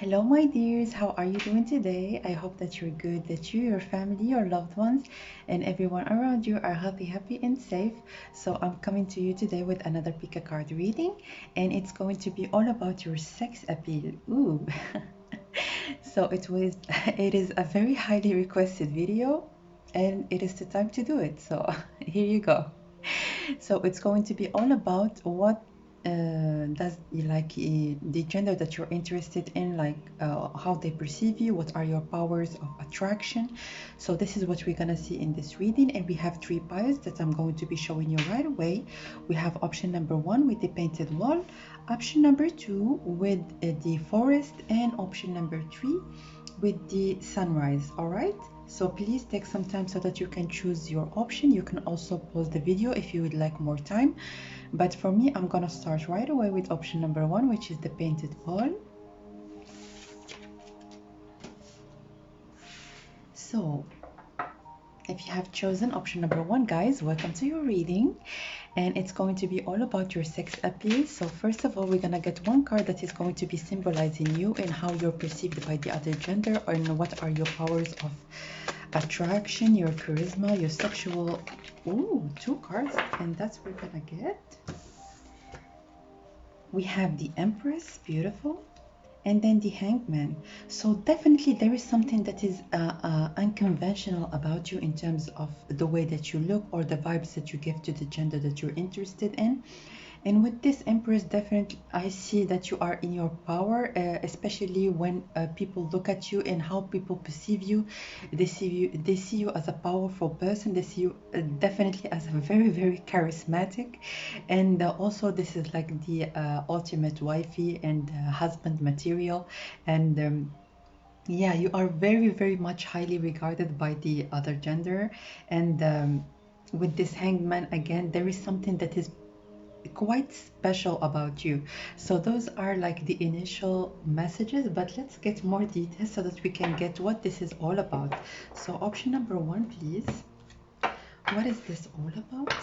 Hello, my dears. How are you doing today? I hope that you're good, that you, your family, your loved ones, and everyone around you are healthy, happy, and safe. So, I'm coming to you today with another pick a card reading, and it's going to be all about your sex appeal. Ooh. So, it is a very highly requested video, and it is the time to do it. So, here you go. So it's going to be all about what does the gender that you're interested in, how they perceive you, what are your powers of attraction. So this is what we're gonna see in this reading, and we have three piles that I'm going to be showing you right away. We have option number one with the painted wall, option number two with the forest, and option number three with the sunrise. All right, so please take some time so that you can choose your option. You can also pause the video if you would like more time, but for me, I'm gonna start right away with option number one, which is the painted ball. So if you have chosen option number one, guys, welcome to your reading, and it's going to be all about your sex appeal. So first of all, we're gonna get one card that is going to be symbolizing you and how you're perceived by the other gender, and what are your powers of attraction, your charisma, your sexual. Ooh, two cards, and that's what we're gonna get. We have the Empress, beautiful, and then the Hangman. So definitely there is something that is unconventional about you in terms of the way that you look or the vibes that you give to the gender that you're interested in. And with this Empress, definitely I see that you are in your power, especially when people look at you and how people perceive you. They see you as a powerful person. They see you definitely as a very, very charismatic. And also this is like the ultimate wifey and husband material. And yeah, you are very, very much highly regarded by the other gender. And with this Hangman, again, there is something that is quite special about you. So those are like the initial messages, but let's get more details so that we can get what this is all about. So option number one, please. What is this all about?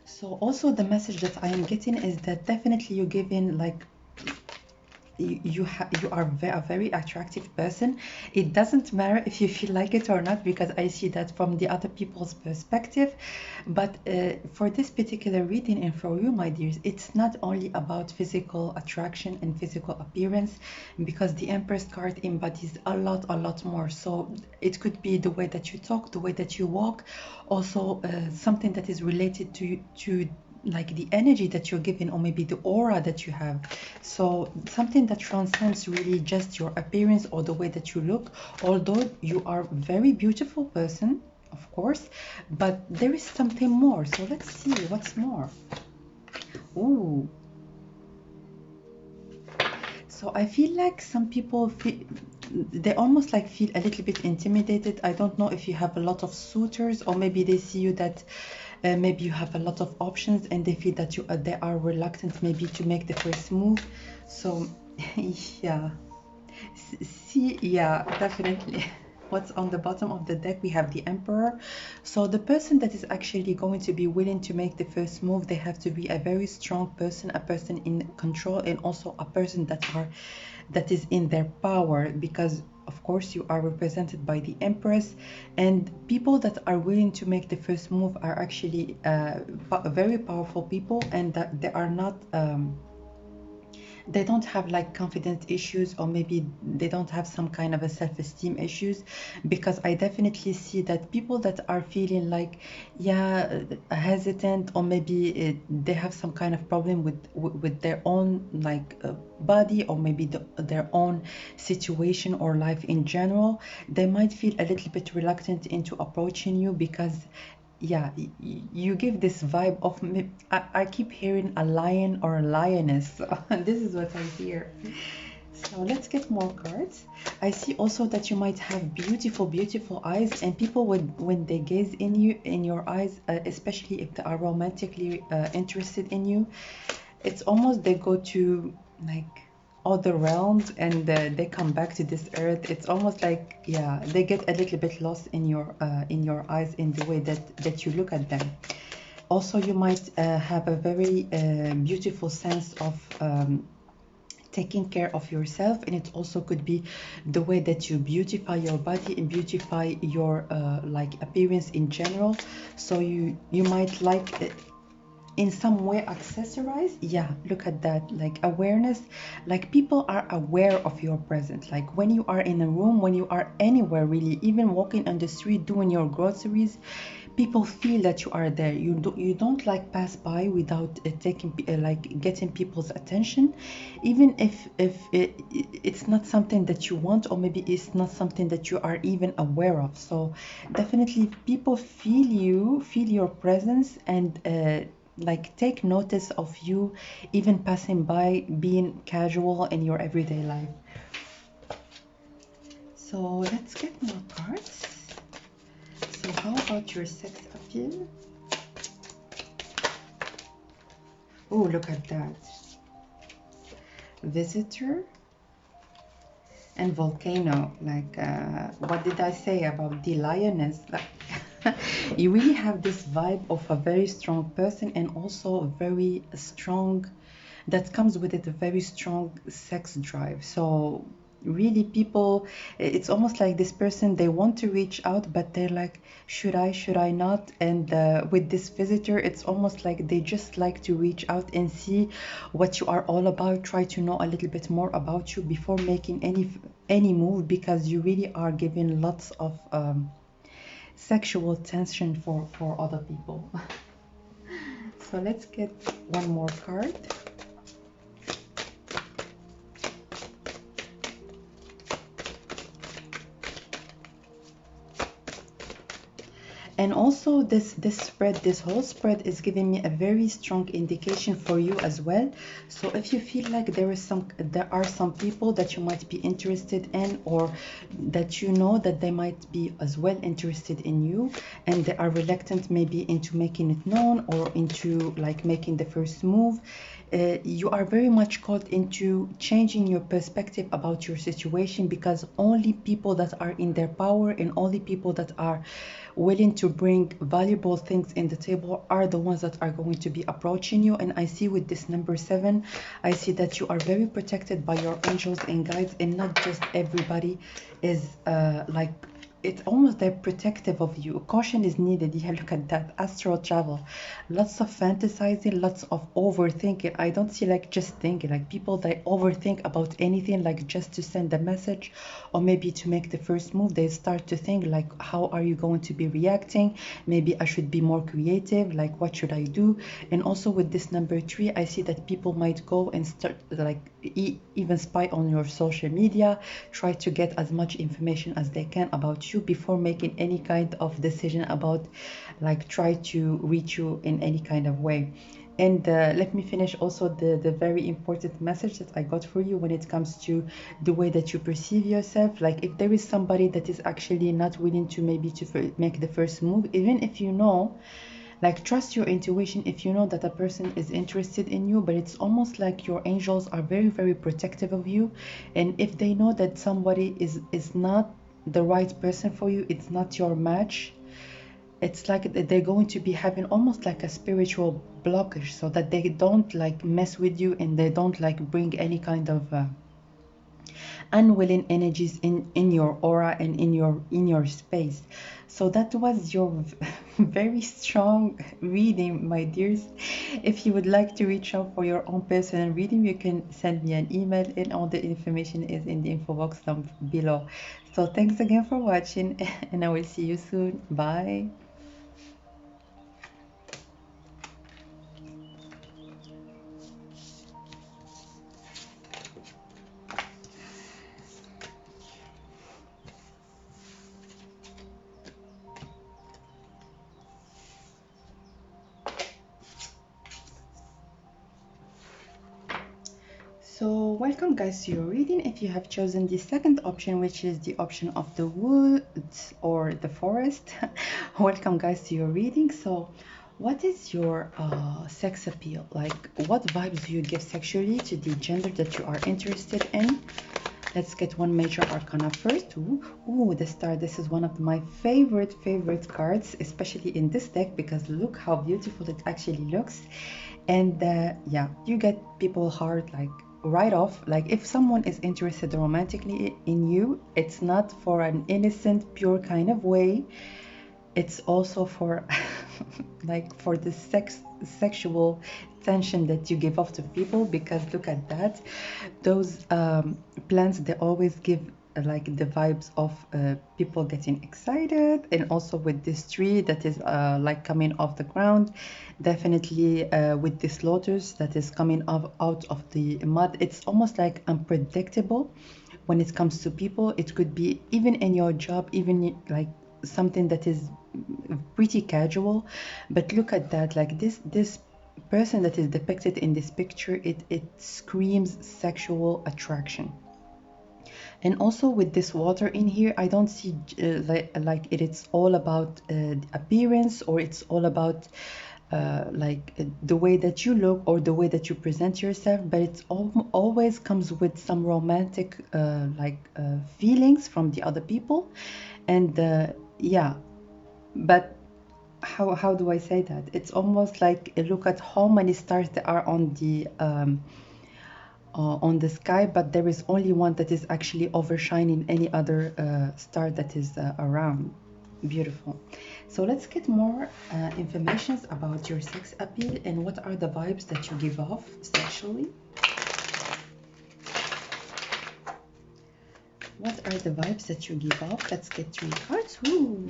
So also the message that I am getting is that definitely you give in like you are a very attractive person. It doesn't matter if you feel like it or not, because I see that from the other people's perspective. But for this particular reading and for you, my dears, it's not only about physical attraction and physical appearance, because the Empress card embodies a lot more. So it could be the way that you talk, the way that you walk, also something that is related to like the energy that you're giving, or maybe the aura that you have. So something that transcends really just your appearance or the way that you look, although you are a very beautiful person, of course, but there is something more. So let's see what's more. Ooh, so I feel like some people feel, they almost like feel a little bit intimidated. I don't know if you have a lot of suitors, or maybe they see you that maybe you have a lot of options and they feel that they are reluctant maybe to make the first move. So yeah, see, yeah, definitely. What's on the bottom of the deck? We have the Emperor. So the person that is actually going to be willing to make the first move, they have to be a very strong person, a person in control, and also a person that is in their power, because of course you are represented by the Empress, and people that are willing to make the first move are actually very powerful people, and that they are not they don't have like confidence issues, or maybe they don't have some kind of a self-esteem issues, because I definitely see that people that are feeling like, yeah, hesitant, or maybe they have some kind of problem with their own like body, or maybe their own situation or life in general, they might feel a little bit reluctant into approaching you, because yeah, you give this vibe of I keep hearing a lion or a lioness. So this is what I hear. So let's get more cards. I see also that you might have beautiful eyes, and people when they gaze in you, in your eyes, especially if they are romantically interested in you, it's almost they go to like other realms, and they come back to this earth. It's almost like, yeah, they get a little bit lost in your eyes, in the way that you look at them. Also, you might have a very beautiful sense of taking care of yourself, and it also could be the way that you beautify your body and beautify your like appearance in general. So you might like in some way accessorize. Yeah, look at that, like awareness, like people are aware of your presence. Like when you are in a room, when you are anywhere really, even walking on the street doing your groceries, people feel that you are there. You don't like pass by without taking like getting people's attention, even if it's not something that you want, or maybe it's not something that you are even aware of. So definitely people feel your presence, and like take notice of you, even passing by, being casual in your everyday life. So let's get more cards. So how about your sex appeal? Oh, look at that. Visitor and volcano. Like what did I say about the lioness? Like, you really have this vibe of a very strong person, and also very strong, that comes with it a very strong sex drive. So really people, it's almost like this person, they want to reach out, but they're like, should I not? And with this visitor, it's almost like they just like to reach out and see what you are all about, try to know a little bit more about you before making any move, because you really are giving lots of sexual tension for other people. So let's get one more card. And also this whole spread is giving me a very strong indication for you as well. So if you feel like there are some people that you might be interested in, or that you know that they might be as well interested in you, and they are reluctant maybe into making it known, or into like making the first move, you are very much called into changing your perspective about your situation, because only people that are in their power, and only people that are willing to bring valuable things in the table, are the ones that are going to be approaching you. And I see with this number 7, I see that you are very protected by your angels and guides, and not just everybody is like, it's almost they're protective of you. Caution is needed. Yeah, look at that. Astral travel. Lots of fantasizing, lots of overthinking. I don't see like just thinking. Like people, they overthink about anything, like just to send a message, or maybe to make the first move. They start to think like, how are you going to be reacting? Maybe I should be more creative. Like, what should I do? And also with this number 3, I see that people might go and start like even spy on your social media, try to get as much information as they can about you before making any kind of decision about like try to reach you in any kind of way. And let me finish also the very important message that I got for you when it comes to the way that you perceive yourself. Like if there is somebody that is actually not willing to maybe to make the first move, even if you know, like trust your intuition, if you know that a person is interested in you, but it's almost like your angels are very, very protective of you. And if they know that somebody is not the right person for you, it's not your match, it's like they're going to be having almost like a spiritual blockage, so that they don't like mess with you, and they don't like bring any kind of unwilling energies in your aura and in your space. So that was your very strong reading, my dears. If you would like to reach out for your own personal reading, you can send me an email, and all the information is in the info box down below. So thanks again for watching, and I will see you soon. Bye. So welcome guys to your reading. If you have chosen the second option, which is the option of the woods or the forest, welcome guys to your reading. So What is your sex appeal? Like, what vibes do you give sexually to the gender that you are interested in? Let's get one major arcana first. Ooh, the star. This is one of my favorite cards, especially in this deck, because look how beautiful it actually looks. And yeah, you get people heart like right off. Like if someone is interested romantically in you, it's not for an innocent, pure kind of way. It's also for like for the sexual tension that you give off to people, because look at that. Those plants, they always give like the vibes of people getting excited. And also with this tree that is like coming off the ground, definitely with this lotus that is coming out of the mud, it's almost like unpredictable when it comes to people. It could be even in your job, even like something that is pretty casual, but look at that. Like this person that is depicted in this picture, it screams sexual attraction. And also with this water in here, I don't see like it's all about appearance, or it's all about the way that you look or the way that you present yourself, but it always comes with some romantic feelings from the other people. And yeah, but how do I say that? It's almost like look at how many stars there are on the sky, but there is only one that is actually overshining any other star that is around. Beautiful. So let's get more information about your sex appeal and what are the vibes that you give off sexually. What are the vibes that you give off? Let's get 3 cards. Ooh.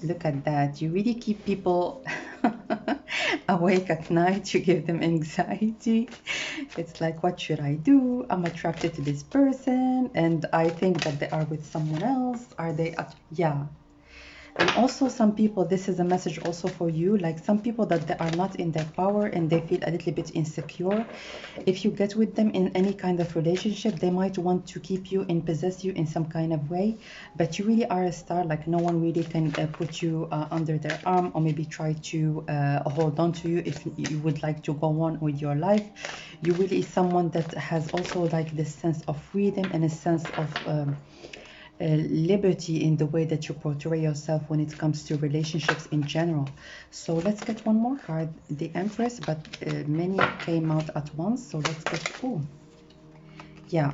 Look at that. You really keep people awake at night. You give them anxiety. It's like, what should I do? I'm attracted to this person and I think that they are with someone else. Are they? Yeah. And also some people, this is a message also for you, like some people that they are not in their power and they feel a little bit insecure. If you get with them in any kind of relationship, they might want to keep you and possess you in some kind of way, but you really are a star. Like no one really can put you under their arm, or maybe try to hold on to you if you would like to go on with your life. You really is someone that has also like this sense of freedom and a sense of liberty in the way that you portray yourself when it comes to relationships in general. So let's get one more card, the Empress, but many came out at once. So let's get, oh, yeah.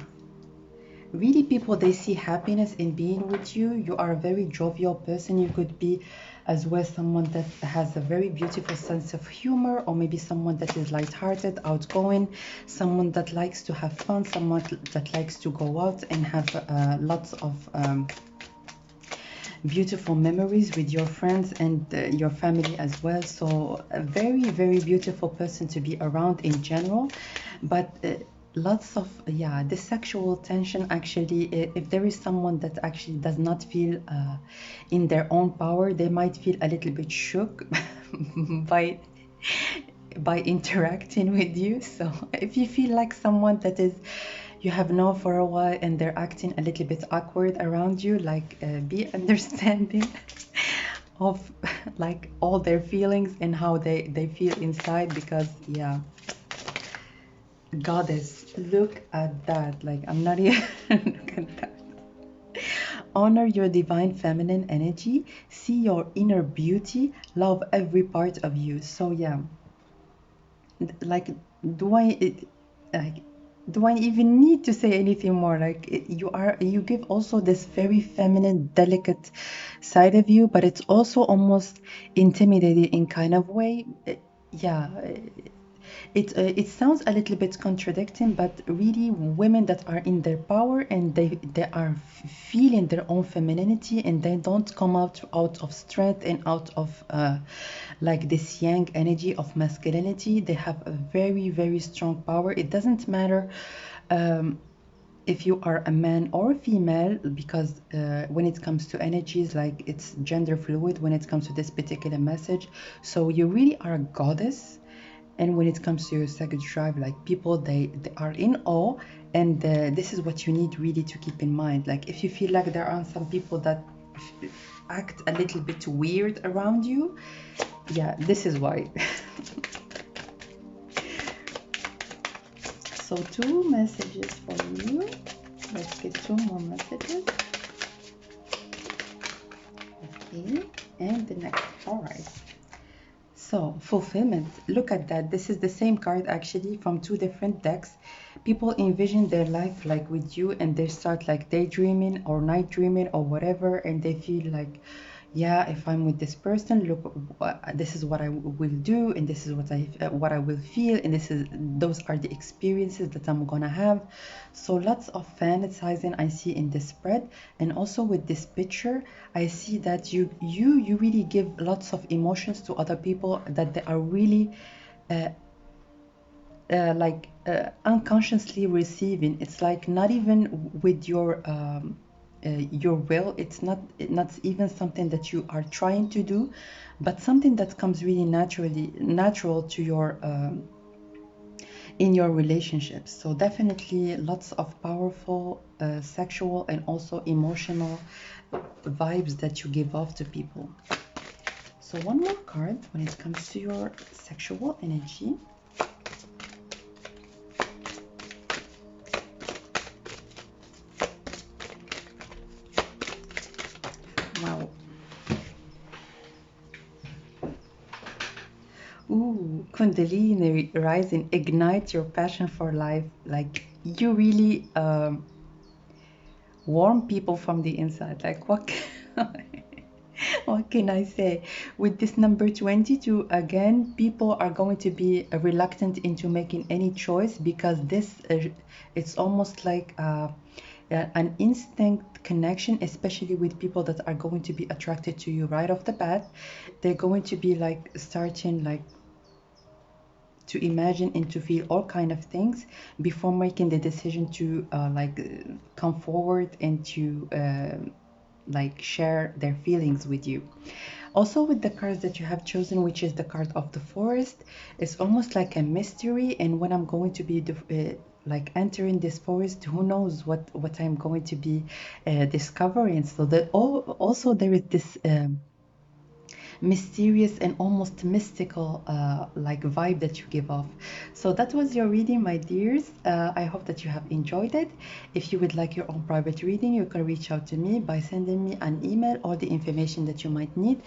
Really, people, they see happiness in being with you. You are a very jovial person. You could be as well someone that has a very beautiful sense of humor, or maybe someone that is lighthearted, outgoing, someone that likes to have fun, someone that likes to go out and have lots of beautiful memories with your friends and your family as well. So a very beautiful person to be around in general. But lots of, yeah, the sexual tension actually, if there is someone that actually does not feel in their own power, they might feel a little bit shook by interacting with you. So if you feel like someone that is you have known for a while and they're acting a little bit awkward around you, like be understanding of like all their feelings and how they feel inside, because yeah, goddess, look at that. Like I'm not even look at that. Honor your divine feminine energy, see your inner beauty, love every part of you. So yeah, like do like do I even need to say anything more? Like you give also this very feminine, delicate side of you, but it's also almost intimidating in kind of way. Yeah, it sounds a little bit contradicting, but really women that are in their power and they are feeling their own femininity, and they don't come out of strength and out of like this yang energy of masculinity. They have a very strong power. It doesn't matter if you are a man or a female, because when it comes to energies, like it's gender fluid when it comes to this particular message. So you really are a goddess. And when it comes to your sex drive, like people, they are in awe. And this is what you need really to keep in mind. Like if you feel like there are some people that act a little bit weird around you. Yeah, this is why. So 2 messages for you. Let's get 2 more messages. Okay, and the next. All right. So fulfillment, look at that. This is the same card actually from 2 different decks. People envision their life like with you, and they start like daydreaming or night dreaming or whatever, and they feel like, yeah, if I'm with this person, look, this is what I will do, and this is what I will feel, and those are the experiences that I'm gonna have. So lots of fantasizing I see in this spread, and also with this picture, I see that you really give lots of emotions to other people that they are really unconsciously receiving. It's like not even with your will. It's not even something that you are trying to do, but something that comes really natural to your in your relationships. So definitely lots of powerful sexual and also emotional vibes that you give off to people. So one more card when it comes to your sexual energy. Wow. Ooh, Kundalini rising, ignite your passion for life. Like you really warm people from the inside. Like what? What can I say? With this number 22, again, people are going to be reluctant into making any choice because this, it's almost like an instinct connection, especially with people that are going to be attracted to you right off the bat. They're going to be like starting like to imagine and to feel all kind of things before making the decision to come forward and to like share their feelings with you. Also with the cards that you have chosen, which is the card of the forest, it's almost like a mystery, and when I'm going to be like entering this forest, who knows what I'm going to be discovering. So that also there is this mysterious and almost mystical like vibe that you give off. So that was your reading, my dears. I hope that you have enjoyed it. If you would like your own private reading, you can reach out to me by sending me an email. All the information that you might need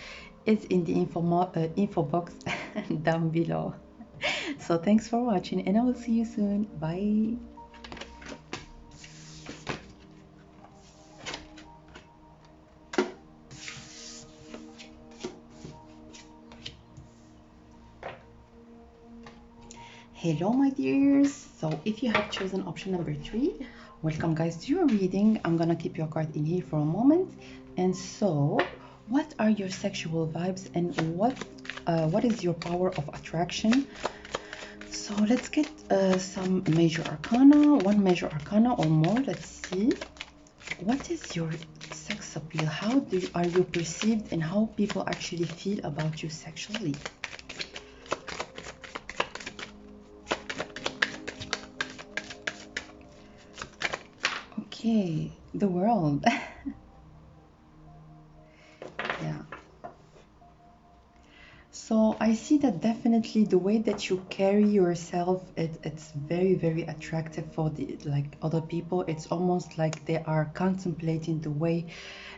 is in the info box down below. So thanks for watching, and I will see you soon. Bye. Hello my dears. So if you have chosen option number 3, welcome guys to your reading. I'm gonna keep your card in here for a moment. And so what are your sexual vibes, and what is your power of attraction? So let's get some major arcana, 1 major arcana or more. Let's see, what is your sex appeal? How are you perceived, and how people actually feel about you sexually? Okay, the world. Yeah. So I see that definitely the way that you carry yourself, it's very, very attractive for the like other people. It's almost like they are contemplating the way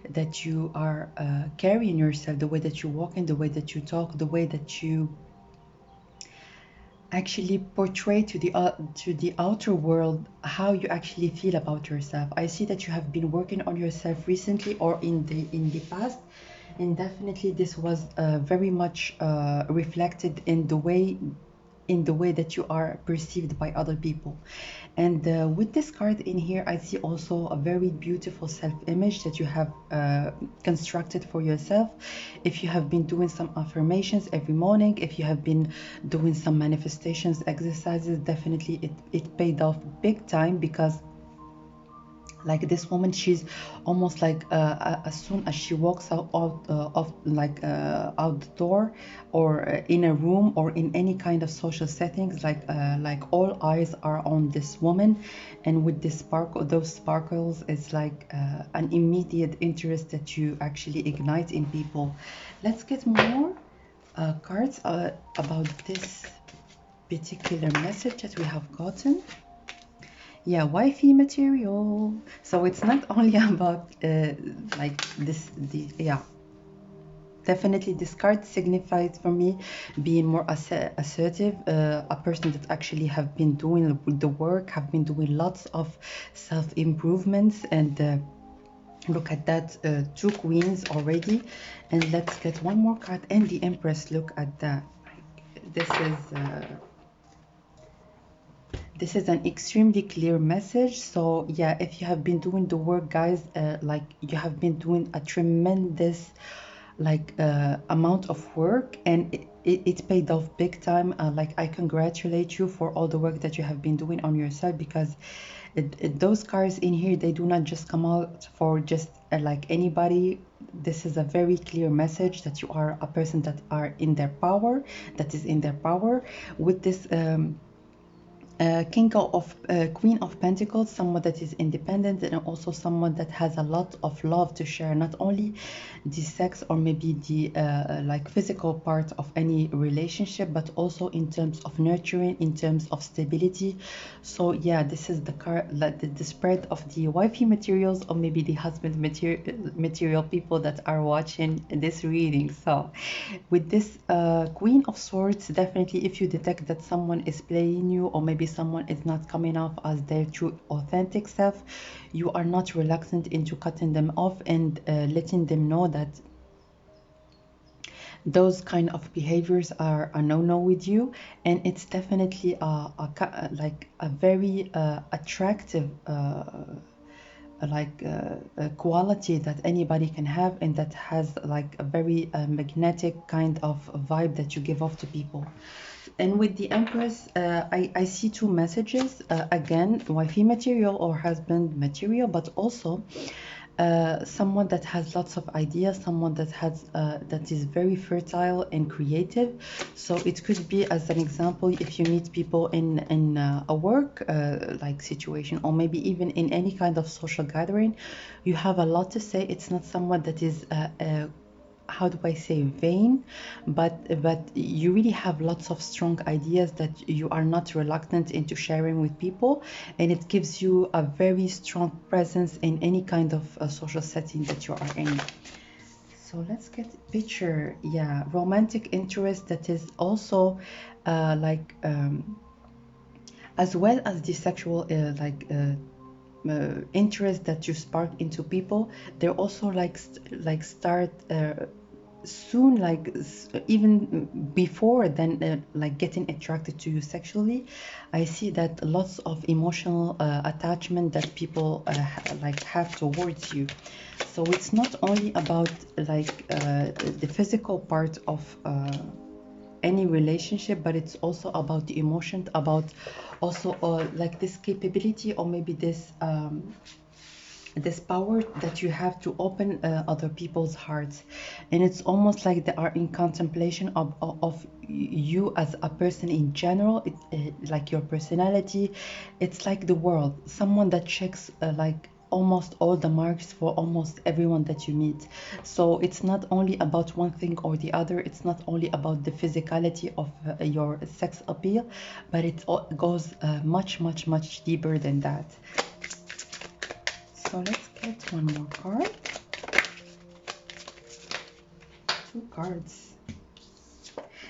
that you are carrying yourself, the way that you walk in, the way that you talk, the way that you actually portray to the outer world how you actually feel about yourself. I see that you have been working on yourself recently or in the past, and definitely this was very much reflected in the way that you are perceived by other people. And with this card in here, I see also a very beautiful self-image that you have constructed for yourself. If you have been doing some affirmations every morning, if you have been doing some manifestations exercises, definitely it paid off big time, because Like this woman, she's almost like as soon as she walks out of like out the door, or in a room, or in any kind of social settings, like all eyes are on this woman. And with this sparkle, those sparkles, it's like an immediate interest that you actually ignite in people. Let's get more cards about this particular message that we have gotten. Yeah, wifey material. So it's not only about like this, yeah. Definitely, this card signifies for me being more assertive, a person that actually have been doing the work, have been doing lots of self-improvements, and look at that, two queens already. And let's get one more card, and the Empress. Look at that. This is this is an extremely clear message. So yeah, if you have been doing the work, guys, like you have been doing a tremendous like amount of work, and it paid off big time. Like I congratulate you for all the work that you have been doing on yourself, because those cards in here, they do not just come out for just like anybody. This is a very clear message that you are a person that are in their power, that is in their power. With this Queen of Pentacles, someone that is independent, and also someone that has a lot of love to share, not only the sex or maybe the like physical part of any relationship, but also in terms of nurturing, in terms of stability. So yeah, this is the card, like the spread of the wifey materials, or maybe the husband material people that are watching this reading. So with this Queen of Swords, definitely if you detect that someone is playing you, or maybe someone is not coming off as their true authentic self, you are not reluctant into cutting them off, and letting them know that those kind of behaviors are a no-no with you. And it's definitely like a very attractive a quality that anybody can have, and that has like a very magnetic kind of vibe that you give off to people. And with the Empress, I see two messages. Again, wifey material or husband material, but also someone that has lots of ideas, someone that has that is very fertile and creative. So it could be, as an example, if you meet people in a work like situation, or maybe even in any kind of social gathering, you have a lot to say. It's not someone that is how do I say, vain, but you really have lots of strong ideas that you are not reluctant into sharing with people, and it gives you a very strong presence in any kind of social setting that you are in. So let's get a picture. Yeah, romantic interest that is also like as well as the sexual interest that you spark into people. They're also like start soon, like even before then, like getting attracted to you sexually. I see that lots of emotional attachment that people like have towards you. So it's not only about like the physical part of any relationship, but it's also about the emotion, about also like this capability, or maybe this power that you have to open other people's hearts. And it's almost like they are in contemplation of you as a person in general. Like your personality, it's like the world, someone that checks like almost all the marks for almost everyone that you meet. So it's not only about one thing or the other, it's not only about the physicality of your sex appeal, but it goes much deeper than that. So let's get one more card. Two cards.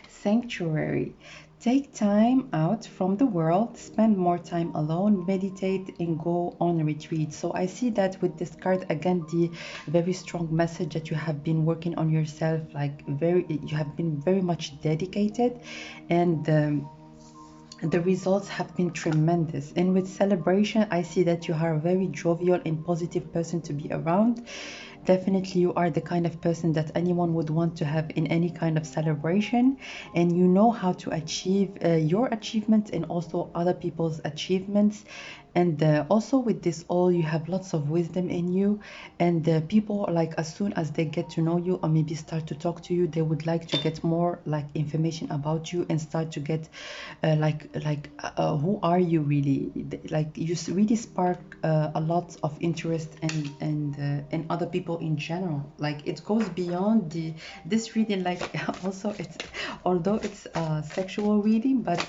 Sanctuary. Take time out from the world, spend more time alone, meditate, and go on retreat. So I see that with this card, again, the very strong message that you have been working on yourself, like you have been very much dedicated, and the results have been tremendous. And with celebration, I see that you are a very jovial and positive person to be around. Definitely, you are the kind of person that anyone would want to have in any kind of celebration, and you know how to achieve your achievements and also other people's achievements. And also with this all, you have lots of wisdom in you, and people, like, as soon as they get to know you or maybe start to talk to you, they would like to get more like information about you and start to get who are you really. Like, you really spark a lot of interest and other people in general. Like, it goes beyond this reading, like also it's, although it's a sexual reading, but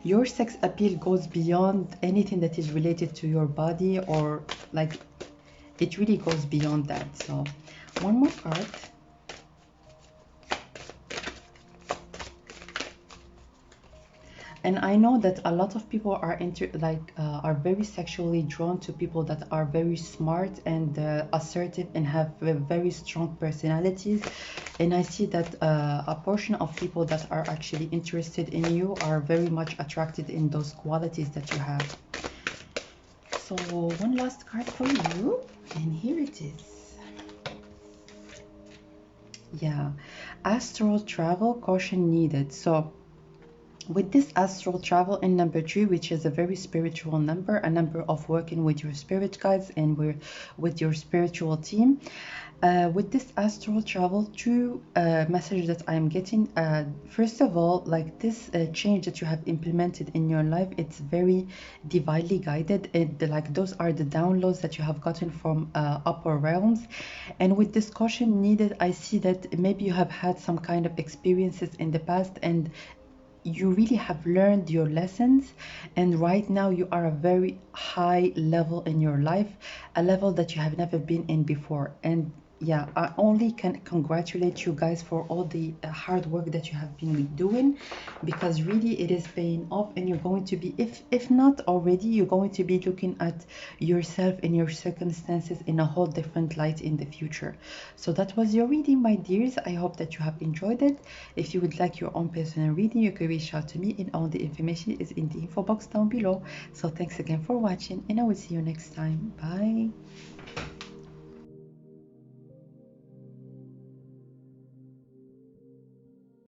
your sex appeal goes beyond anything that is related to your body, or like, it really goes beyond that. So one more card. And I know that a lot of people are are very sexually drawn to people that are very smart and assertive and have very strong personalities. And I see that a portion of people that are actually interested in you are very much attracted in those qualities that you have. So one last card for you, and here it is. Yeah, astral travel, caution needed. So with this astral travel in number 3, which is a very spiritual number, a number of working with your spirit guides and with your spiritual team, with this astral travel, two messages that I am getting. First of all, like, this change that you have implemented in your life, it's very divinely guided. Like, those are the downloads that you have gotten from upper realms. And with this caution needed, I see that maybe you have had some kind of experiences in the past, and you really have learned your lessons, and right now you are a very high level in your life, a level that you have never been in before. And yeah, I only can congratulate you guys for all the hard work that you have been doing, because really it is paying off, and you're going to be, if not already, you're going to be looking at yourself and your circumstances in a whole different light in the future. So that was your reading, my dears. I hope that you have enjoyed it. If you would like your own personal reading, you can reach out to me, and all the information is in the info box down below. So thanks again for watching, and I will see you next time. Bye.